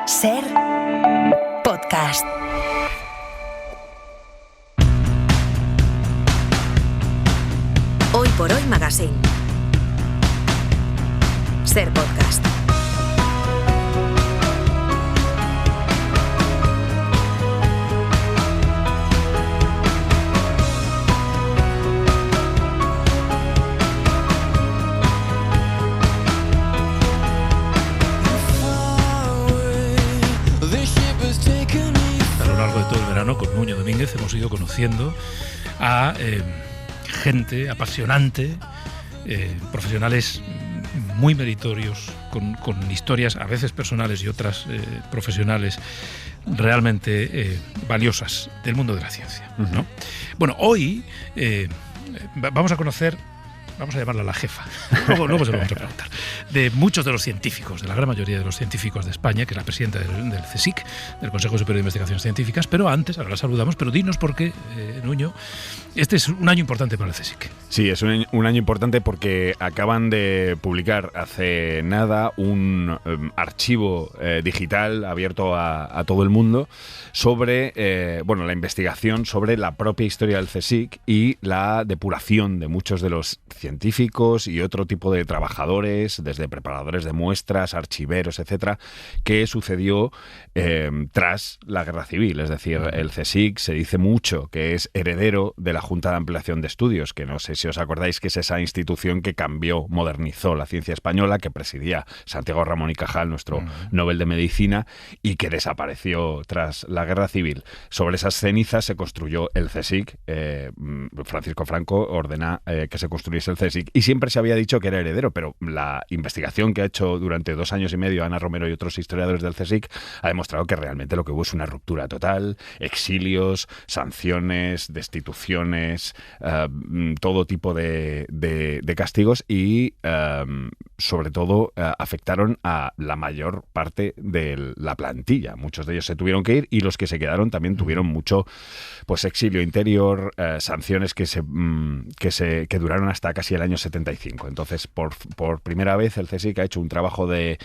Ser podcast. Hoy por hoy Magazine. Ser podcast. Con Nuño Domínguez hemos ido conociendo a gente apasionante, profesionales muy meritorios, con historias a veces personales y otras profesionales realmente valiosas del mundo de la ciencia, ¿no? Bueno, hoy vamos a conocer, vamos a llamarla la jefa, luego se lo vamos a preguntar, de muchos de los científicos, de la gran mayoría de los científicos de España, que es la presidenta del CSIC, del Consejo Superior de Investigaciones Científicas, pero antes, ahora la saludamos, pero dinos por qué, Nuño, este es un año importante para el CSIC. Sí, es un año importante porque acaban de publicar hace nada un archivo digital abierto a todo el mundo sobre la investigación sobre la propia historia del CSIC y la depuración de muchos de los científicos y otro tipo de trabajadores, desde preparadores de muestras, archiveros, etcétera, que sucedió tras la Guerra Civil. Es decir, el CSIC se dice mucho que es heredero de la Junta de Ampliación de Estudios, que no sé si os acordáis que es esa institución que cambió, modernizó la ciencia española, que presidía Santiago Ramón y Cajal, nuestro Nobel de Medicina, y que desapareció tras la Guerra Civil. Sobre esas cenizas se construyó el CSIC. Francisco Franco ordena que se construyese el CSIC, y siempre se había dicho que era heredero, pero la investigación que ha hecho durante 2 años y medio Ana Romero y otros historiadores del CSIC ha demostrado que realmente lo que hubo es una ruptura total, exilios, sanciones, destituciones, todo tipo de castigos y sobre todo afectaron a la mayor parte de la plantilla. Muchos de ellos se tuvieron que ir y los que se quedaron también tuvieron mucho exilio interior, sanciones que duraron hasta casi el año 75. Entonces, por primera vez el CSIC ha hecho un trabajo de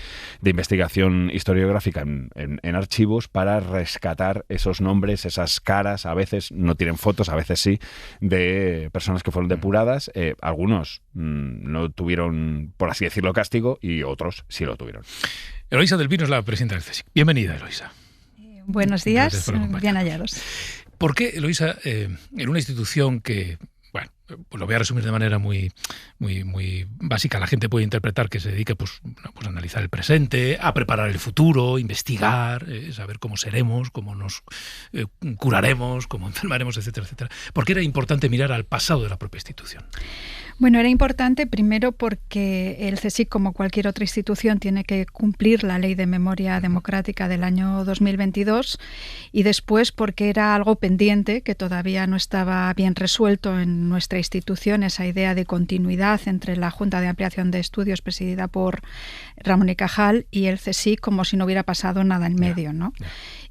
investigación historiográfica en archivos para rescatar esos nombres, esas caras, a veces no tienen fotos, a veces sí, de personas que fueron depuradas. Algunos no tuvieron, por así decirlo, castigo, y otros sí lo tuvieron. Eloísa del Pino es la presidenta del CSIC. Bienvenida, Eloísa. Buenos días, bien hallados. ¿Por qué, Eloísa, en una institución que, bueno, pues lo voy a resumir de manera muy básica, la gente puede interpretar que se dedique pues a analizar el presente, a preparar el futuro, investigar, saber cómo seremos, cómo nos curaremos, cómo enfermaremos, etcétera, etcétera? ¿Por qué era importante mirar al pasado de la propia institución? Bueno, era importante primero porque el CSIC, como cualquier otra institución, tiene que cumplir la Ley de Memoria Democrática del año 2022, y después porque era algo pendiente que todavía no estaba bien resuelto en nuestra institución, esa idea de continuidad entre la Junta de Ampliación de Estudios presidida por Ramón y Cajal y el CSIC, como si no hubiera pasado nada en medio, ¿no?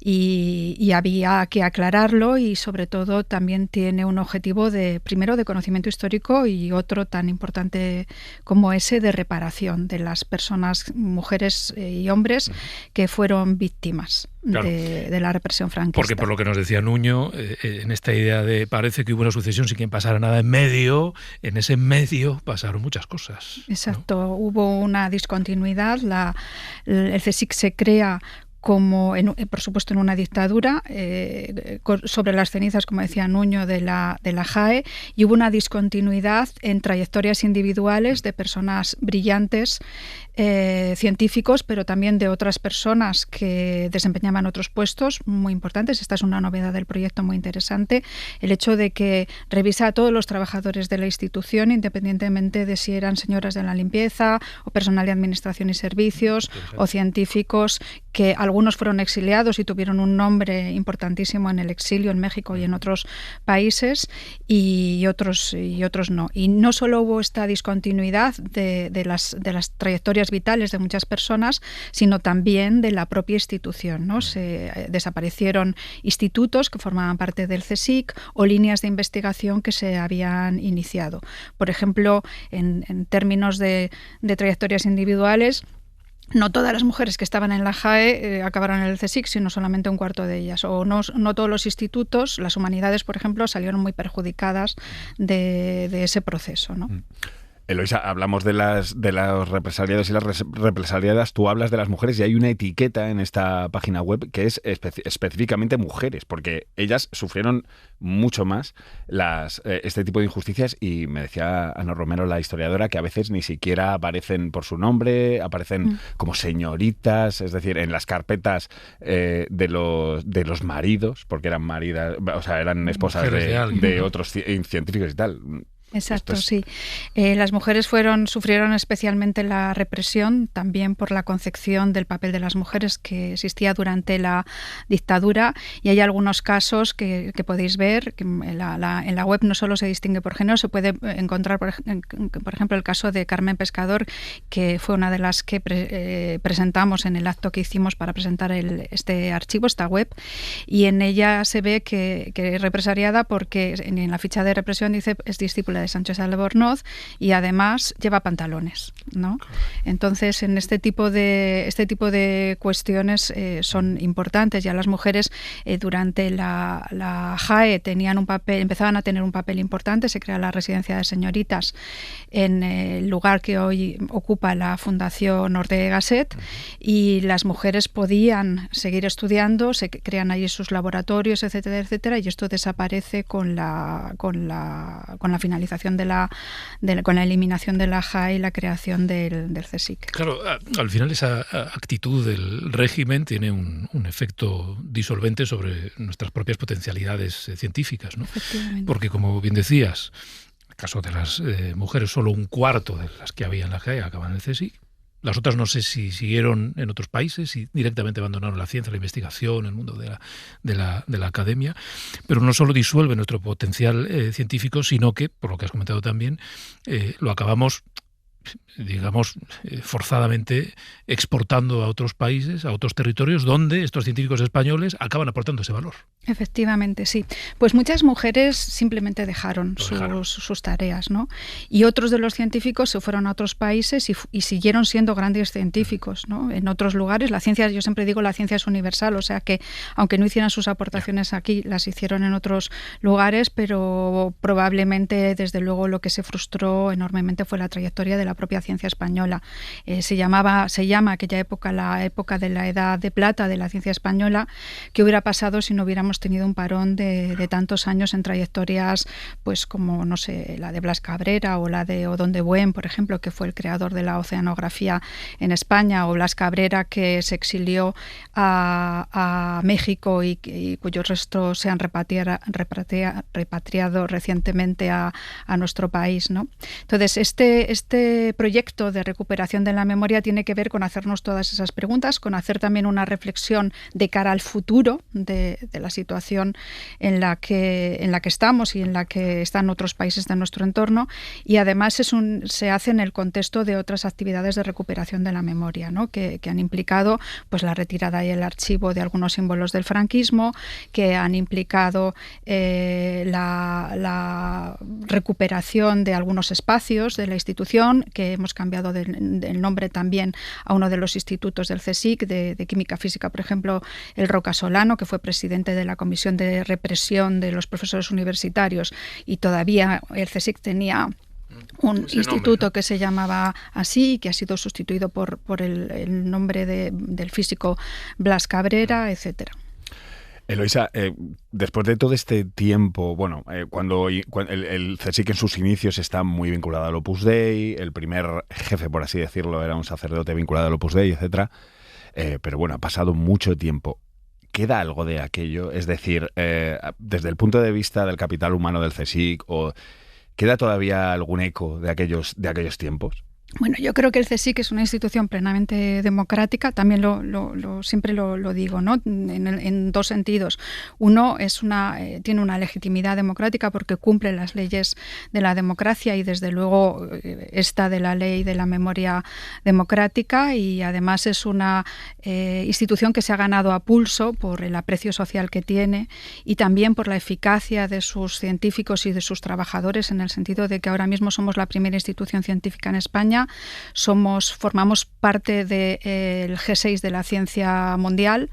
Y había que aclararlo, y sobre todo también tiene un objetivo primero de conocimiento histórico y otro tan importante como ese de reparación de las personas, mujeres y hombres que fueron víctimas. Claro. De la represión franquista. Porque por lo que nos decía Nuño, en esta idea de parece que hubo una sucesión sin que pasara nada en medio, en ese medio pasaron muchas cosas. Exacto, ¿no? Hubo una discontinuidad, el CSIC se crea como, por supuesto, en una dictadura, sobre las cenizas, como decía Nuño, de la JAE, y hubo una discontinuidad en trayectorias individuales de personas brillantes, científicos, pero también de otras personas que desempeñaban otros puestos muy importantes. Esta es una novedad del proyecto muy interesante, el hecho de que revisa a todos los trabajadores de la institución, independientemente de si eran señoras de la limpieza o personal de administración y servicios o científicos, que algunos fueron exiliados y tuvieron un nombre importantísimo en el exilio en México y en otros países, y otros no. Y no solo hubo esta discontinuidad de las trayectorias vitales de muchas personas, sino también de la propia institución, ¿no? Se desaparecieron institutos que formaban parte del CSIC o líneas de investigación que se habían iniciado. Por ejemplo, en términos de trayectorias individuales, no todas las mujeres que estaban en la JAE acabaron en el CSIC, sino solamente un cuarto de ellas. O no todos los institutos, las humanidades, por ejemplo, salieron muy perjudicadas de ese proceso, ¿no? Eloisa, hablamos de los represaliados y las represaliadas, tú hablas de las mujeres y hay una etiqueta en esta página web que es específicamente mujeres, porque ellas sufrieron mucho más este tipo de injusticias, y me decía Ana Romero, la historiadora, que a veces ni siquiera aparecen por su nombre, aparecen como señoritas, es decir, en las carpetas de los maridos, porque eran maridas, o sea, eran esposas de otros científicos y tal. Exacto, sí. Las mujeres sufrieron especialmente la represión, también por la concepción del papel de las mujeres que existía durante la dictadura, y hay algunos casos que podéis ver, que en la web no solo se distingue por género, se puede encontrar, por ejemplo, el caso de Carmen Pescador, que fue una de las que presentamos en el acto que hicimos para presentar este archivo, esta web, y en ella se ve que es represaliada porque en la ficha de represión dice es discípula de Sánchez Albornoz y además lleva pantalones, ¿no? Entonces, en este tipo de cuestiones son importantes. Ya las mujeres durante la JAE empezaban a tener un papel importante. Se crea la residencia de señoritas en el lugar que hoy ocupa la Fundación Ortega y Gasset, y las mujeres podían seguir estudiando, se crean allí sus laboratorios, etcétera, etcétera, y esto desaparece con la finalización con la eliminación de la JAE y la creación del CSIC. Claro, al final esa actitud del régimen tiene un efecto disolvente sobre nuestras propias potencialidades científicas, ¿no? Porque, como bien decías, en el caso de las mujeres, solo un cuarto de las que había en la JAE acaban en el CSIC. Las otras no sé si siguieron en otros países y directamente abandonaron la ciencia, la investigación, el mundo de la academia. Pero no solo disuelve nuestro potencial científico, sino que, por lo que has comentado también, lo acabamos, digamos, forzadamente exportando a otros países, a otros territorios, donde estos científicos españoles acaban aportando ese valor. Efectivamente, sí. Pues muchas mujeres simplemente dejaron sus tareas, ¿no? Y otros de los científicos se fueron a otros países y siguieron siendo grandes científicos, ¿no? En otros lugares. La ciencia, yo siempre digo, la ciencia es universal, o sea que aunque no hicieran sus aportaciones aquí, las hicieron en otros lugares, pero probablemente, desde luego, lo que se frustró enormemente fue la trayectoria de la propia ciencia española. Se llama aquella época la época de la edad de plata de la ciencia española. ¿Qué hubiera pasado si no hubiéramos tenido un parón de tantos años en trayectorias, pues como, no sé, la de Blas Cabrera o la de Odón de Buen, por ejemplo, que fue el creador de la oceanografía en España, o Blas Cabrera, que se exilió a México y cuyos restos se han repatriado recientemente a nuestro país, ¿no? Entonces, este proyecto de recuperación de la memoria tiene que ver con hacernos todas esas preguntas, con hacer también una reflexión de cara al futuro de la situación en la que estamos y en la que están otros países de nuestro entorno, y además se hace en el contexto de otras actividades de recuperación de la memoria, ¿no? que han implicado pues la retirada y el archivo de algunos símbolos del franquismo, que han implicado la recuperación de algunos espacios de la institución, que hemos cambiado el nombre también a uno de los institutos del CSIC, de Química Física, por ejemplo, el Roca Solano, que fue presidente de la Comisión de Represión de los Profesores Universitarios, y todavía el CSIC tenía un instituto que se llamaba así, que ha sido sustituido por el nombre del físico Blas Cabrera, etcétera. Eloisa, después de todo este tiempo, cuando el CSIC en sus inicios está muy vinculado al Opus Dei, el primer jefe, por así decirlo, era un sacerdote vinculado al Opus Dei, etcétera, pero bueno, ha pasado mucho tiempo. ¿Queda algo de aquello? Es decir, desde el punto de vista del capital humano del CSIC, ¿queda todavía algún eco de aquellos tiempos? Bueno, yo creo que el CSIC es una institución plenamente democrática, también siempre lo digo, ¿no? En dos sentidos. Uno, tiene una legitimidad democrática porque cumple las leyes de la democracia y, desde luego, esta de la ley de la memoria democrática, y además es una institución que se ha ganado a pulso por el aprecio social que tiene y también por la eficacia de sus científicos y de sus trabajadores, en el sentido de que ahora mismo somos la primera institución científica en España España. Formamos parte del G6 de la ciencia mundial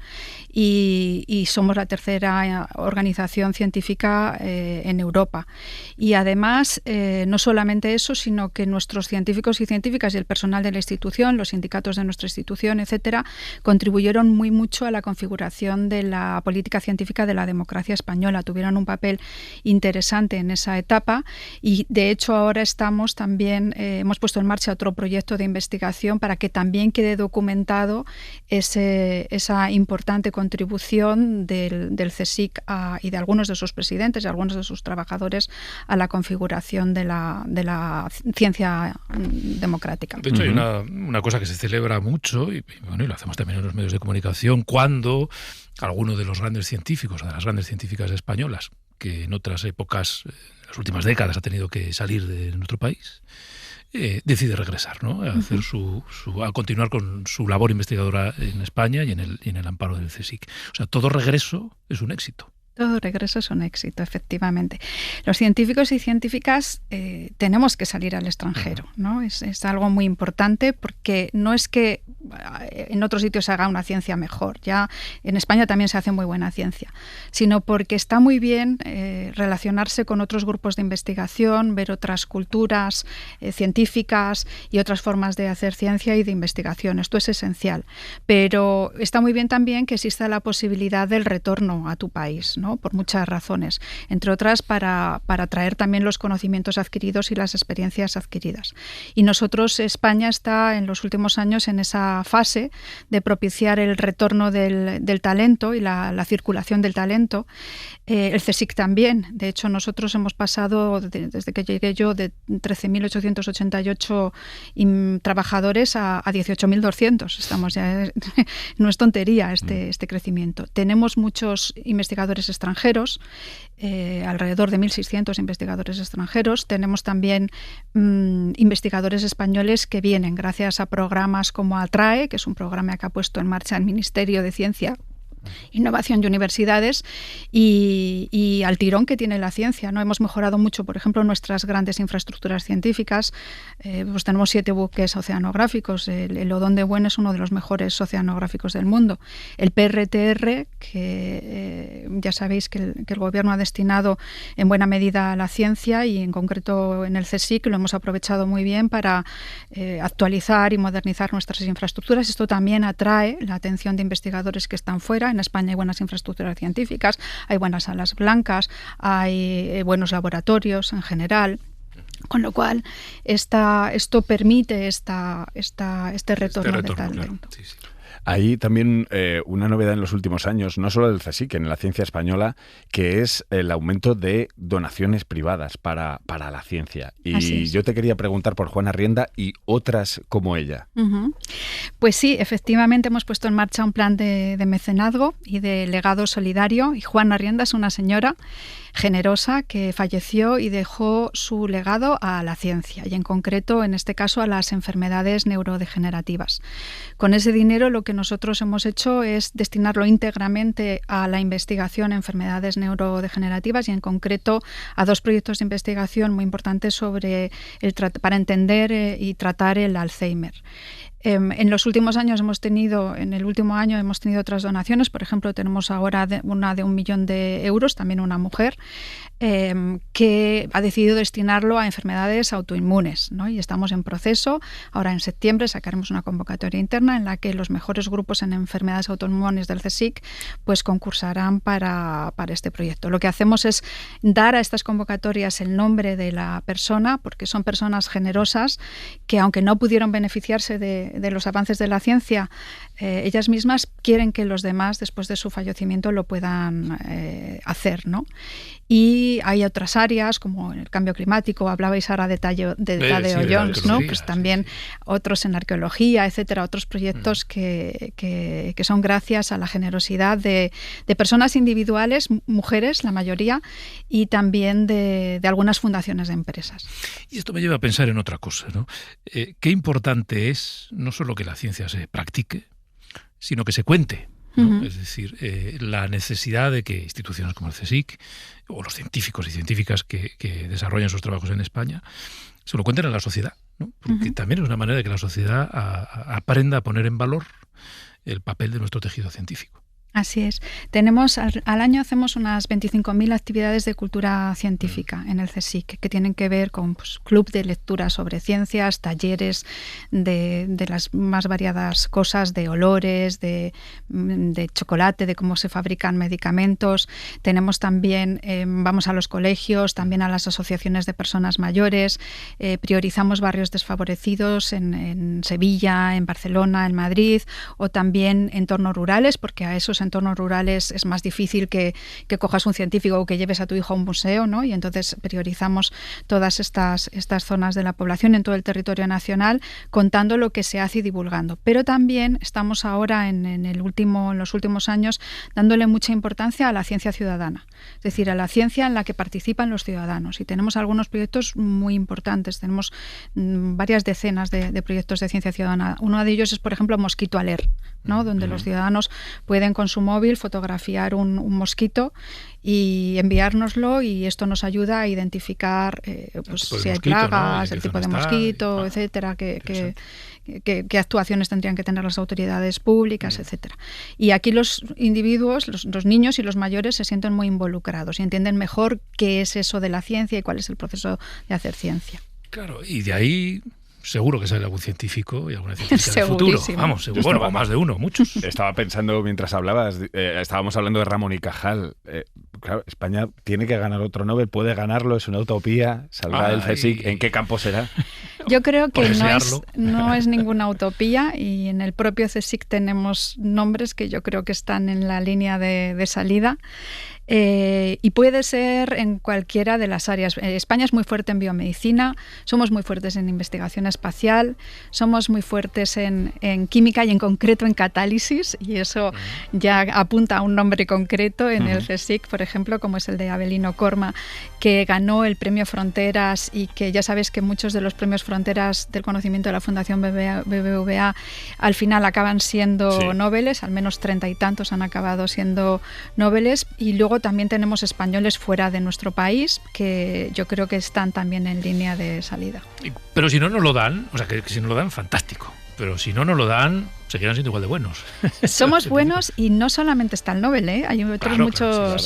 y somos la tercera organización científica en Europa. Y además, no solamente eso, sino que nuestros científicos y científicas y el personal de la institución, los sindicatos de nuestra institución, etcétera, contribuyeron muy mucho a la configuración de la política científica de la democracia española. Tuvieron un papel interesante en esa etapa y, de hecho, ahora estamos también, hemos puesto en marcha otro proyecto de investigación para que también quede documentado esa importante contribución del CSIC y de algunos de sus presidentes y algunos de sus trabajadores a la configuración de la ciencia democrática. De hecho, hay una cosa que se celebra mucho y lo hacemos también en los medios de comunicación, cuando alguno de los grandes científicos o de las grandes científicas españolas, que en otras épocas, en las últimas décadas, ha tenido que salir de nuestro país, decide regresar, ¿no? A continuar con su labor investigadora en España y en el amparo del CSIC. O sea, todo regreso es un éxito. Todo regreso es un éxito, efectivamente. Los científicos y científicas tenemos que salir al extranjero, ¿no? Es algo muy importante porque no es que en otros sitios se haga una ciencia mejor, ya en España también se hace muy buena ciencia, sino porque está muy bien relacionarse con otros grupos de investigación, ver otras culturas científicas y otras formas de hacer ciencia y de investigación. Esto es esencial, pero está muy bien también que exista la posibilidad del retorno a tu país, ¿no? Por muchas razones, entre otras para traer también los conocimientos adquiridos y las experiencias adquiridas. Y nosotros, España está en los últimos años en esa fase de propiciar el retorno del talento y la circulación del talento. El CSIC también. De hecho, nosotros hemos pasado, desde que llegué yo, de 13.888 trabajadores a 18.200. Estamos ya, no es tontería este crecimiento. Tenemos muchos investigadores extranjeros, alrededor de 1.600 investigadores extranjeros. Tenemos también investigadores españoles que vienen gracias a programas como ATRAE, que es un programa que ha puesto en marcha el Ministerio de Ciencia, Innovación y Universidades, y al tirón que tiene la ciencia, ¿no? Hemos mejorado mucho, por ejemplo, nuestras grandes infraestructuras científicas. Pues tenemos 7 buques oceanográficos. El Odón de Buen es uno de los mejores oceanográficos del mundo. El PRTR, que ya sabéis que el Gobierno ha destinado en buena medida a la ciencia, y en concreto en el CSIC lo hemos aprovechado muy bien para actualizar y modernizar nuestras infraestructuras. Esto también atrae la atención de investigadores que están fuera. En España hay buenas infraestructuras científicas, hay buenas salas blancas, hay buenos laboratorios en general. Con lo cual, esto permite este retorno de talento. Claro. Sí. Hay también una novedad en los últimos años, no solo del CSIC, en la ciencia española, que es el aumento de donaciones privadas para la ciencia. Y yo te quería preguntar por Juana Rienda y otras como ella. Uh-huh. Pues sí, efectivamente hemos puesto en marcha un plan de mecenazgo y de legado solidario. Y Juana Rienda es una señora generosa que falleció y dejó su legado a la ciencia, y en concreto, en este caso, a las enfermedades neurodegenerativas. Con ese dinero lo que nosotros hemos hecho es destinarlo íntegramente a la investigación en enfermedades neurodegenerativas, y en concreto a 2 proyectos de investigación muy importantes para entender y tratar el Alzheimer. En los últimos años en el último año hemos tenido otras donaciones. Por ejemplo, tenemos ahora una de 1 millón de euros, también una mujer, que ha decidido destinarlo a enfermedades autoinmunes, ¿no? Y estamos en proceso. Ahora en septiembre sacaremos una convocatoria interna en la que los mejores grupos en enfermedades autoinmunes del CSIC pues concursarán para este proyecto. Lo que hacemos es dar a estas convocatorias el nombre de la persona, porque son personas generosas que, aunque no pudieron beneficiarse de los avances de la ciencia, ellas mismas quieren que los demás, después de su fallecimiento, lo puedan hacer, ¿no? Y hay otras áreas, como el cambio climático, hablabais ahora de Tadeo Jones, ¿no? Pues también otros en arqueología, etcétera, otros proyectos que son gracias a la generosidad de personas individuales, mujeres, la mayoría, y también de algunas fundaciones de empresas. Y esto me lleva a pensar en otra cosa, ¿no? Qué importante es no solo que la ciencia se practique, sino que se cuente, ¿no? Uh-huh. Es decir, la necesidad de que instituciones como el CSIC o los científicos y científicas que desarrollan sus trabajos en España se lo cuenten a la sociedad, ¿no? Porque también es una manera de que la sociedad aprenda a poner en valor el papel de nuestro tejido científico. Así es. Tenemos al año hacemos unas 25.000 actividades de cultura científica en el CSIC, que tienen que ver con club de lectura sobre ciencias, talleres de las más variadas cosas, de olores, de chocolate, de cómo se fabrican medicamentos. Tenemos también, vamos a los colegios, también a las asociaciones de personas mayores, priorizamos barrios desfavorecidos en Sevilla, en Barcelona, en Madrid, o también entornos rurales, porque a esos entornos rurales es más difícil que cojas un científico o que lleves a tu hijo a un museo, ¿no? Y entonces priorizamos todas estas zonas de la población en todo el territorio nacional, contando lo que se hace y divulgando. Pero también estamos ahora en los últimos años dándole mucha importancia a la ciencia ciudadana, es decir, a la ciencia en la que participan los ciudadanos. Y tenemos algunos proyectos muy importantes, tenemos varias decenas de proyectos de ciencia ciudadana. Uno de ellos es, por ejemplo, Mosquito Alert, ¿no? Donde los ciudadanos pueden con su móvil fotografiar un mosquito y enviárnoslo, y esto nos ayuda a identificar si hay plagas, ¿no? El tipo de mosquito, etcétera, qué actuaciones tendrían que tener las autoridades públicas, etcétera. Y aquí los individuos, los niños y los mayores se sienten muy involucrados y entienden mejor qué es eso de la ciencia y cuál es el proceso de hacer ciencia. Claro, y de ahí seguro que sale algún científico y alguna científica del futuro. Vamos, seguro. Bueno, o más de uno, muchos. Estaba pensando mientras hablabas, estábamos hablando de Ramón y Cajal. Claro, España tiene que ganar otro Nobel, puede ganarlo, es una utopía, saldrá del CSIC. ¿En qué campo será? Yo creo que no es ninguna utopía, y en el propio CSIC tenemos nombres que yo creo que están en la línea de salida. Y puede ser en cualquiera de las áreas. España es muy fuerte en biomedicina, somos muy fuertes en investigación espacial, somos muy fuertes en química y en concreto en catálisis, y eso ya apunta a un nombre concreto en el CSIC, por ejemplo, como es el de Avelino Corma, que ganó el premio Fronteras, y que ya sabes que muchos de los premios Fronteras del conocimiento de la Fundación BBVA al final acaban siendo Nobeles, al menos 30 y tantos han acabado siendo Nobeles. Y luego también tenemos españoles fuera de nuestro país que yo creo que están también en línea de salida. Pero si no nos lo dan, o sea, que si nos lo dan, fantástico. Pero si no nos lo dan, seguirán siendo igual de buenos. Somos buenos, y no solamente está el Nobel, hay otros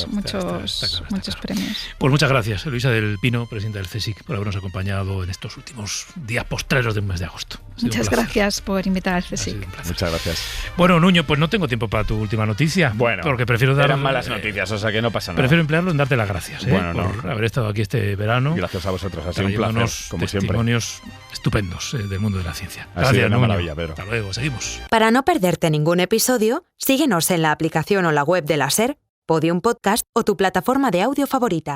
muchos premios. Pues muchas gracias, Luisa del Pino, presidenta del CSIC, por habernos acompañado en estos últimos días postreros del mes de agosto. Muchas gracias por invitar al CSIC. Muchas gracias. Bueno, Nuño, pues no tengo tiempo para tu última noticia. Bueno, porque prefiero dar eran malas noticias, o sea que no pasa nada. Prefiero emplearlo en darte las gracias por haber estado aquí este verano. Gracias a vosotros, ha sido un placer, como testimonios siempre. Estupendos del mundo de la ciencia. Ha sido una maravilla, Pedro. Hasta luego, seguimos. Para no perderte ningún episodio, síguenos en la aplicación o la web de la SER, Podium Podcast o tu plataforma de audio favorita.